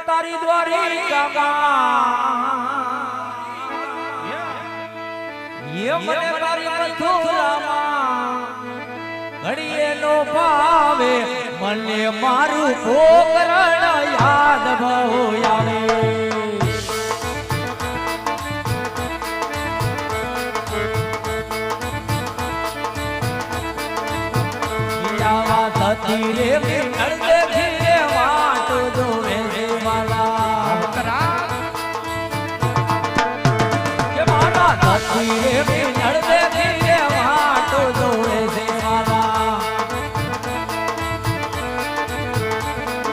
તારી દ્વારિકામાં એ મને તારી મથુરામાં ઘડીએ નો ભાવે મને મારું પોકરણ યાદ બહુ આવે થતી રે મિલણ દેખીને વાટ જોવે રે વાલા કે મારા થતી રે મિલણ દેખીને વાટ જોવે રે વાલા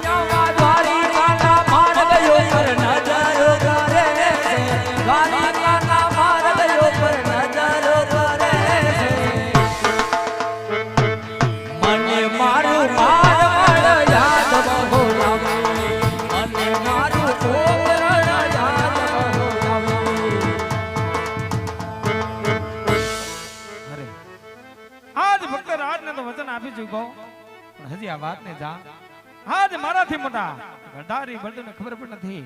યાવા દ્વારિકાના માર્ગ ગયો પર નજર કરે છે દ્વારિકાના માર્ગ ગયો પર નજર કરે છે મને મારું મારવાડ યાદ બહુ આવે મને મારું પોકરણ યાદ બહુ આવે અરે આજ ભક્ત રાજને તો વચન આપી ચૂક્યો પણ હજી આ વાત ને જા આજ મારાથી મોટા ગઢારી બળદને ખબર પણ નથી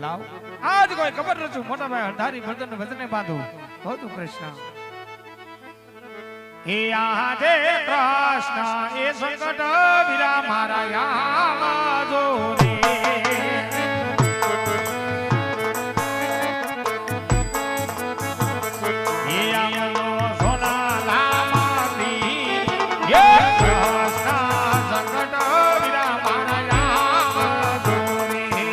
લાવ આજ કોઈ ખબર નથી મોટા ભાઈ ગઢારી બળદને વચને બાંધું હોતું કૃષ્ણ એ આજે કૃષ્ણ એ સંકટ વિરા મારા યાદ રે એ આમનો સોના લામાતી એ કૃષ્ણ સંકટ વિરા મારા યાદ રે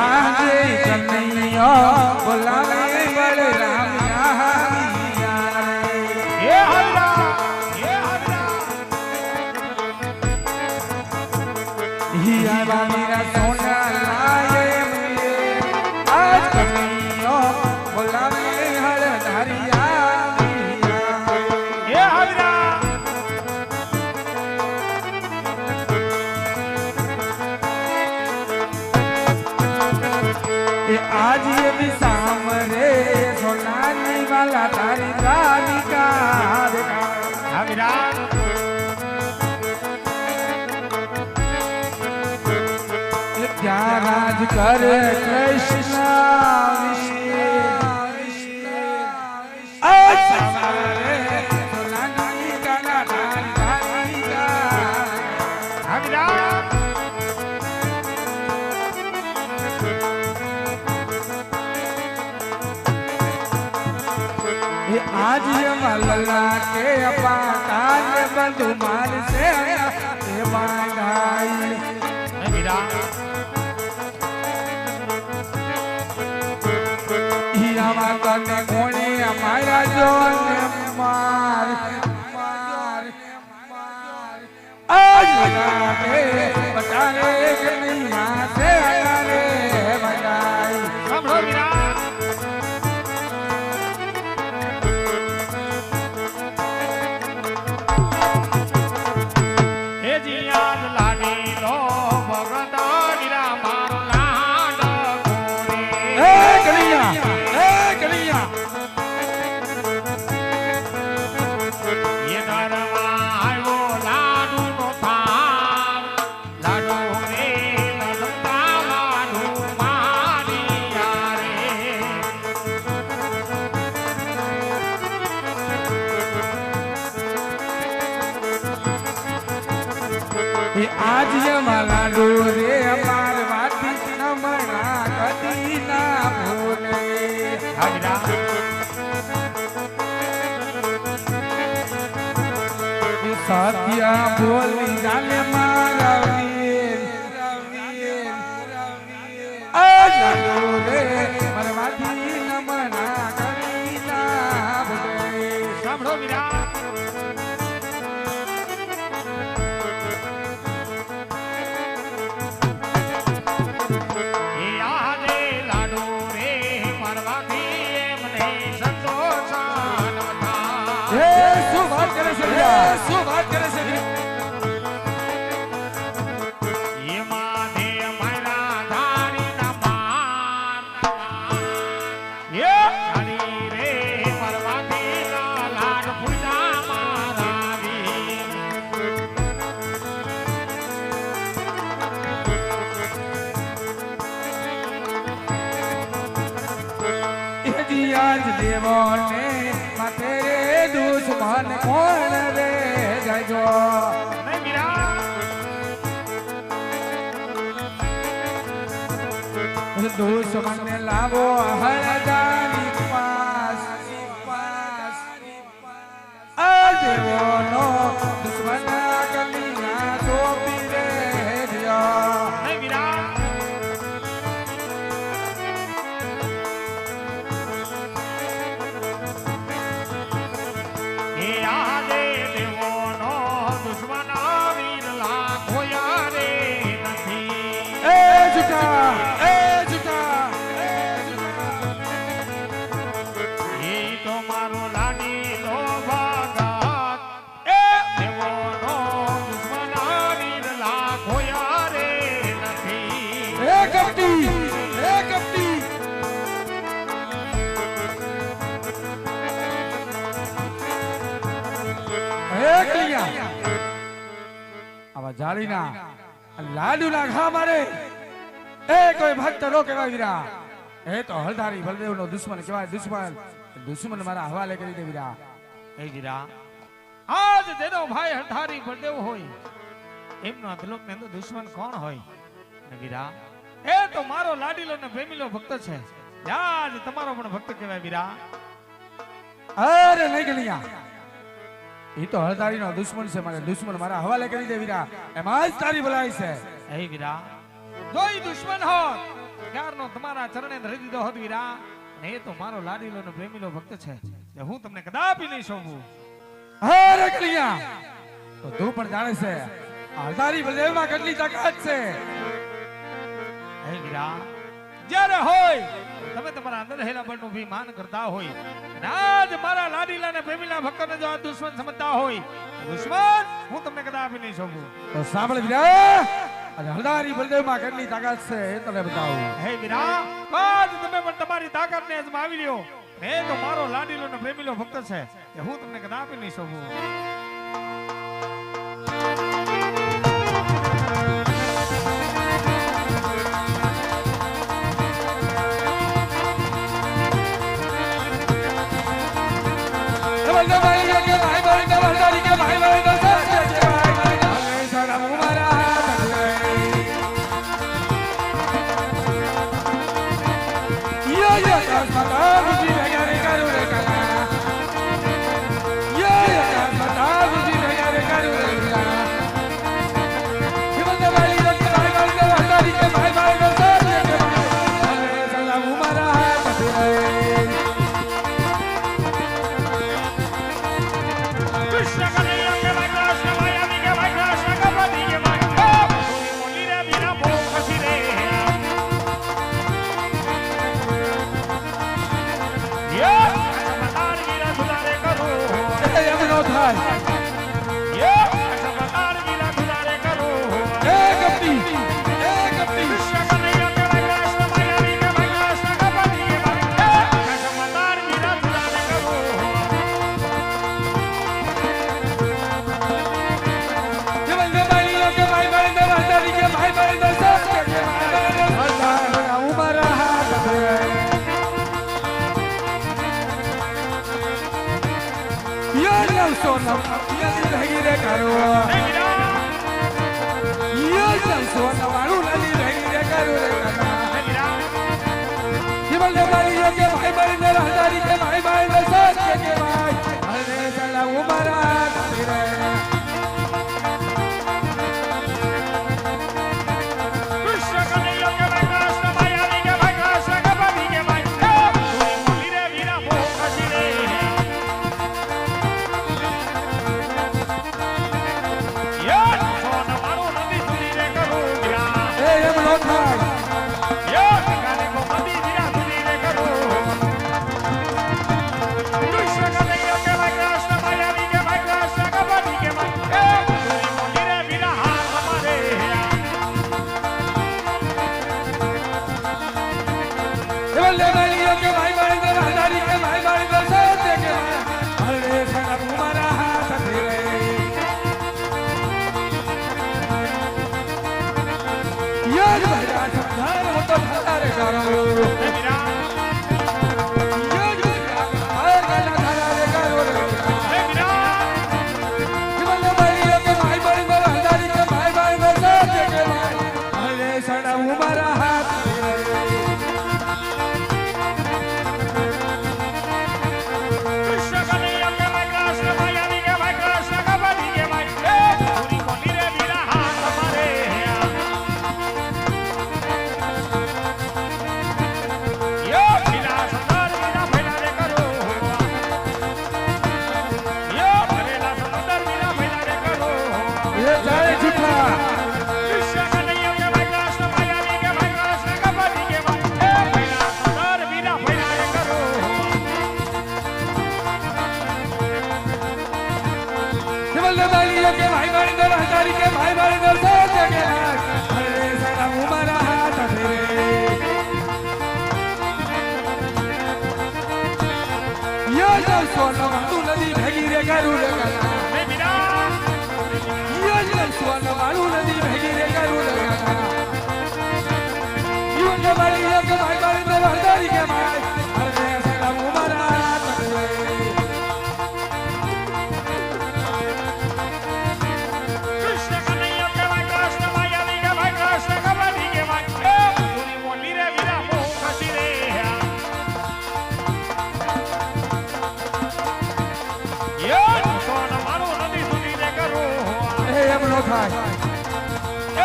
આજે કનૈયા બોલાવે બળરામ હે હરિરા હિયા મેરા સોના લાયે આજ કનૈયા બોલાવે હરધારિયા હે હરિરા आज ये भी सामरे सोनानी वाला तारी राधिका હરિરા क्या राज कर कृष्ण आज सामरे सोनानी वाला तारी राधिका હરિરા आज ये मल्ला के अपाकाल बंधु मार से ये बांधाई હરિરા हीरा माता ने कोने हमारा जोन मार आज लगा के बता रे कि नहीं यहाँ से रे बजाई સાંભળો હરિરા હે જીયાદ લાડી લો ભગત ગિરા મારો લાડ ए कलिया ये दरवा આવ્યો લાડુ નો થાળ લાડુ રે લડતા લાડુ મારી યારે ये आज ये वाला डोरे हमार वाटी न मना कदी ना भूले હરિરા ये सत्या बोली जाने मारा वीर आज डोरे हमार वाटी न मना कदी ना भूले સાંભળો વીરા એ આજે લાડુ રે મારવાથી એમને સંતોષ નમતા ये सुभाष करे से सुभाष करे से ये माधे मारा धारी ना मान ये धारी रे परवाती लाल દેવો ને માથે રે દુશ્મન કોણ રે જજો નહીં વીરા દુશ્મન ને લાવો હળદાની પાસ આ દેવો નો દુશ્મન કલિયા સોપી રે દિયા નહીં વીરા એ આદે દેવોનો દુશ્મન વીર લાખો યારે નથી એ જુટા એ તો મારો લાડીલો ભગત એ દેવોનો દુશ્મન વીર લાખો યારે નથી એ કપટી આવા જાળીના લાડુના ઘા મારે એ કોઈ ભક્ત નો કહેવાય વીરા એ તો હળધારી બલદેવનો દુશ્મન કહેવાય દુશ્મન મારા હવાલે કરી દે વીરા હે વીરા આજ જેનો ભાઈ હઠારી બળદેવ હોય એમનો અધલોક ને દુશ્મન કોણ હોય ને વીરા એ તો મારો લાડીલો ને પ્રેમીલો ભક્ત છે આજ તમારો પણ ભક્ત કહેવાય વીરા અરે નહીં ગલિયા એ તો હળધારીનો દુશ્મન છે મારે દુશ્મન મારા હવાલે કરી દે વીરા એમાં જ તારી ભલાઈ છે હે વીરા જો ઈ દુશ્મન હોત ત્યારનો તમારા ચરણે ધરી દીધો હોત વીરા ને એ તો મારો લાડીલો ને પ્રેમીલો ભક્ત છે જે હું તમને કદાપી નહીં શોભું અરે ગલિયા તો તું પણ જાણે છે હળધારી બલદેવમાં કેટલી તાકાત છે હે વીરા જ્યારે હોય તમે તમારા અંદર રહેલા બળનું અભિમાન કરતા હોય અને આજ મારા લાડીલા ને પ્રેમીલા ભક્તને જો આ દુશ્મન સમજતા હોય દુશ્મન હું તમને કદાપી નહીં શોભું તો સાંભળ વીરા અને હળધારી બલદેવમાં કેટલી તાકાત છે એ તને બતાવું હે વીરા આજ તમે પણ તમારી તાકાતને અજમાવી લ્યો ને તો મારો લાડીલો ને પ્રેમીલો ભક્ત છે કે હું તમને કદાપી નહીં શોભું Yo કે અરે સડાવું મારા હાથ કૃષ્ણ કનૈયા કે ભાઈ કૃષ્ણ ભાઈ આવી કે ભાઈ કૃષ્ણ કબાડી કે ભાઈ એ પૂરી કોની રે વીરા હાથ મારે યો વીરા સુંદર વીરા ભૈલા રે કરો યો ભરેલા સુંદર વીરા ભૈલા રે કરો એ જાય જૂઠા કૃષ્ણ કનૈયા કે ભાઈ કૃષ્ણ ભાઈ આવી કે ભાઈ કૃષ્ણ કબાડી કે ભાઈ એ ભૈલા સુંદર વીરા ભૈલા રે કરો કેવલ બાલીઓ કે ભાઈ મારી દર હજારી કે ભાઈ મારી દર સાથ કે અરે સડાવું મારા હાથ ફેરે યો જો સોના તું નદી ભેગી રે કરું રે ગાના રે વીરા યો જો સોના મારું નદી ભેગી રે કરું રે ગાના યો કે બાલીઓ કે ભાઈ મારી દર હજારી કે ભાઈ અરે સડાવું મારા હાથ ફેરે કૃષ્ણ કનૈયા કે ભાઈ કૃષ્ણ ભાઈ આવી કે ભાઈ કૃષ્ણ કબાડી કે ભાઈ એ પૂરી મોલી રે વીરા બહુ ખસી રે યો સોન મારું નદી સુધી રે કરો એ એમ નો થાય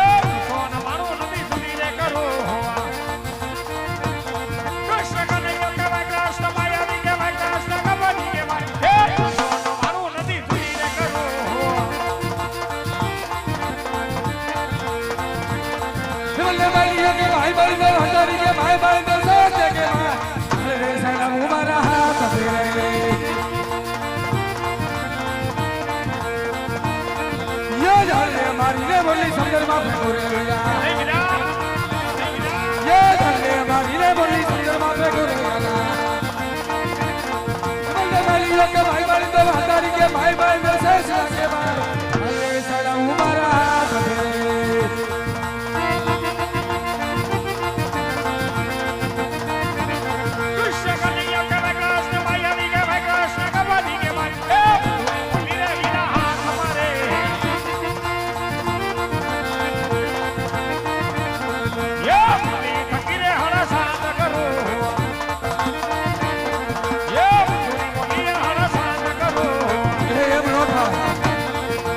એ સોન મારું નદી સુધી રે કરો કૃષ્ણ કનૈયા કે ભાઈ કૃષ્ણ ભાઈ આવી કે ભાઈ કૃષ્ણ કબાડી કે ભાઈ એ સોન મારું નદી સુધી રે કરો કેવલ બાલીઓ કે ભાઈ મારી દર હજારી કે ભાઈ મારી દર સાથ કે અરે સડાવું મારા હાથ ફેરે યો જાલે મારી ને બોલી સુંદર માં ફેંકો રે યા રે વીરા યો જાલે મારી ને બોલી સુંદર માં ફેંકો રે યા કેવલ બાલીઓ કે ભાઈ મારી દર હજારી કે ભાઈ મારી દર સાથ કે અરે સડાવું મારા હાથ ફેરે કૃષ્ણ કનૈયા કે ભાઈ કૃષ્ણ ભાઈ આવી કે ભાઈ કૃષ્ણ કબાડી કે ભાઈ એ પૂરી રે વીરા હાથ મારે યો પૂરી ફકીરે હરા શાંત કરો યો પૂરી મોલી હરા શાંત કરો એમ નો થાય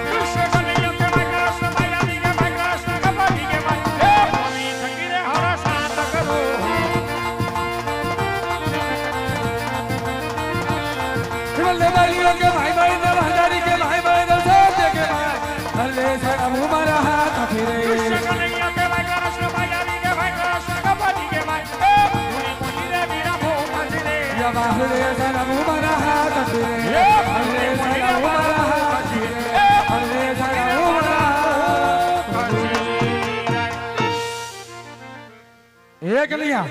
કૃષ્ણ કનૈયા કે ભાઈ કૃષ્ણ ભાઈ આવી કે ભાઈ કૃષ્ણ કબાડી કે ભાઈ એ પૂરી ફકીરે હરા શાંત કરો કેવલ બાલીઓ કે ભાઈ મારી દર હજારી કે ભાઈ મારી દર સાથ કે અરે સડાવું મારા હાથ ફેરે કૃષ્ણ કનૈયા કે ભાઈ કૃષ્ણ ભાઈ આવી કે ભાઈ કૃષ્ણ કબાડી કે ભાઈ એ પૂરી મોલી રે વીરા બહુ ખસી રે યા બાહરે સડાવું મારા હાથ ફેરે અરે સડાવું મારા હાથ ફેરે અરે સડાવું મારા હાથ ફેરે એ કલિયા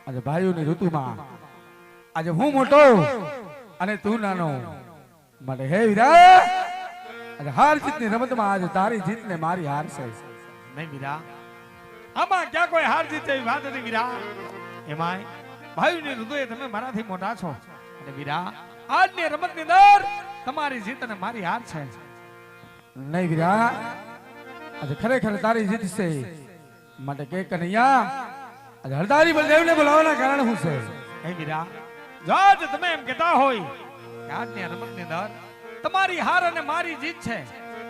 આજે ભાઈઓની ઋતુમાં આજે હું મોટો અને તું નાનો માટે હે વીરા આજે હાર જીતની રમતમાં આજે તારી જીત ને મારી હાર છે નહીં વીરા આમાં ક્યાં કોઈ હાર જીત જેવી વાત નથી વીરા એમાંય ભાઈઓની હૃદય તમે મારાથી મોટા છો અને વીરા આજની રમતની અંદર તમારી જીત અને મારી હાર છે નહીં વીરા આજે ખરેખર તારી જીત છે માટે કે કનૈયા આજે હરદારી બલદેવને બોલાવવાના કારણ શું છે હે વીરા જો આજ તમે એમ કહેતા હોય કે આજની રમતની અંદર તમારી હાર અને મારી જીત છે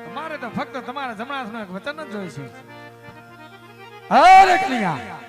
તમારે તો ફક્ત તમારા જમણા હાથનું એક વચન જ જોઈશે અરે કનૈયા